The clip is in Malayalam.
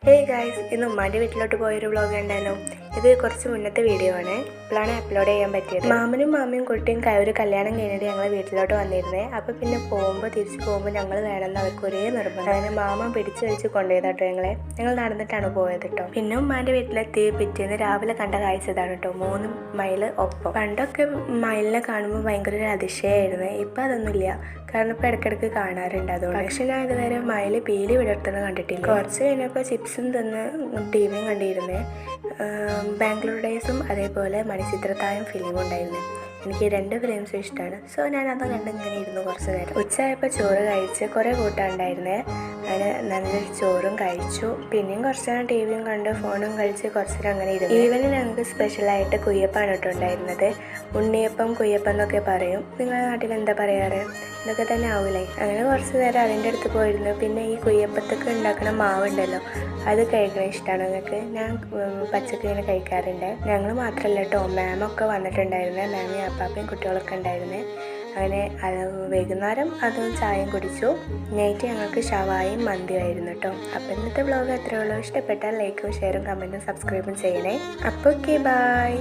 ഹേ ഗായ്സ്, ഇന്ന് ഉമ്മാൻ്റെ വീട്ടിലോട്ട് പോയൊരു വ്ളോഗ് ഉണ്ടായിരുന്നു. ഇത് കുറച്ച് മുന്നത്തെ വീഡിയോ ആണ്. ഇപ്പോഴാണ് അപ്ലോഡ് ചെയ്യാൻ പറ്റിയത്. മാമനും മാമിയും കുട്ടിയും ഒരു കല്യാണം കഴിഞ്ഞിട്ട് ഞങ്ങൾ വീട്ടിലോട്ട് വന്നിരുന്നേ. അപ്പോൾ പിന്നെ തിരിച്ചു പോകുമ്പോൾ ഞങ്ങൾ വേണമെന്ന് അവർക്ക് ഒരേ നിർബന്ധം. അങ്ങനെ മാമൻ പിടിച്ചു വലിച്ച് കൊണ്ടുപോയതാട്ടോ ഞങ്ങൾ നടന്നിട്ടാണ് പോയത് കേട്ടോ. പിന്നെ ഉമ്മാൻ്റെ വീട്ടിലെത്തി പിറ്റേന്ന് രാവിലെ കണ്ട കാഴ്ചതാണ് കേട്ടോ, 3 മൈൽ ഒപ്പം. പണ്ടൊക്കെ മയിലിനെ കാണുമ്പോൾ ഭയങ്കര ഒരു അതിശയമായിരുന്നു. ഇപ്പം അതൊന്നുമില്ല, കാരണം ഇപ്പോൾ ഇടയ്ക്കിടയ്ക്ക് കാണാറുണ്ട്. അതുകൊണ്ട് പക്ഷെ ഞാൻ ഇതുവരെ മയിൽ പീലി വിടർത്തുന്നത് കണ്ടിട്ടില്ല. കുറച്ച് കഴിഞ്ഞപ്പോൾ ചിപ്സും തിന്ന് ടിവിയും കണ്ടിരുന്നേ. ബാംഗ്ലൂർ ഡേയ്സും അതേപോലെ മണിച്ചിത്രത്താഴം ഫിലിമും ഉണ്ടായിരുന്നു. എനിക്ക് 2 ഫിലിംസും ഇഷ്ടമാണ്. സോ ഞാനത് കണ്ടിങ്ങനെ ഇരുന്നു കുറച്ച് നേരം. ഉച്ചയായപ്പോൾ ചോറ് കഴിച്ച് കുറേ കൂട്ടാനുണ്ടായിരുന്നേ. അങ്ങനെ നല്ലൊരു ചോറും കഴിച്ചു. പിന്നെയും കുറച്ച് നേരം ടിവിയും കണ്ട് ഫോണും കളിച്ച് കുറച്ച് നേരം അങ്ങനെ ഇരുന്നു. ഈവനിൽ ഞങ്ങൾക്ക് സ്പെഷ്യലായിട്ട് കുയ്യപ്പാണ് ഇട്ടുണ്ടായിരുന്നത്. ഉണ്ണിയപ്പം കുയ്യപ്പം എന്നൊക്കെ പറയും. നിങ്ങളുടെ നാട്ടിൽ എന്താ പറയാറ്? ഇതൊക്കെ തന്നെ ആവൂലേ. അങ്ങനെ കുറച്ച് നേരം അതിൻ്റെ അടുത്ത് പോയിരുന്നു. പിന്നെ ഈ കുയ്യപ്പത്തൊക്കെ ഉണ്ടാക്കണ മാവുണ്ടല്ലോ, അത് കഴിക്കണ ഇഷ്ടമാണ് നിങ്ങൾക്ക്? ഞാൻ പച്ചക്ക് ഇങ്ങനെ കഴിക്കാറുണ്ട്. ഞങ്ങൾ മാത്രമല്ല കേട്ടോ, മാമൊക്കെ വന്നിട്ടുണ്ടായിരുന്നേ. മാമി അപ്പാപ്പയും കുട്ടികളൊക്കെ ഉണ്ടായിരുന്നേ. അങ്ങനെ വൈകുന്നേരം അതും ചായയും കുടിച്ചു. നൈറ്റ് ഞങ്ങൾക്ക് ഷവായും മന്തിയായിരുന്നു കേട്ടോ. അപ്പോൾ ഇന്നത്തെ വ്ളോഗ് അത്രയേ ഉള്ളൂ. ഇഷ്ടപ്പെട്ടാൽ ലൈക്കും ഷെയറും കമൻറ്റും സബ്സ്ക്രൈബും ചെയ്യണേ. അപ്പോൾ ഓക്കെ, ബൈ.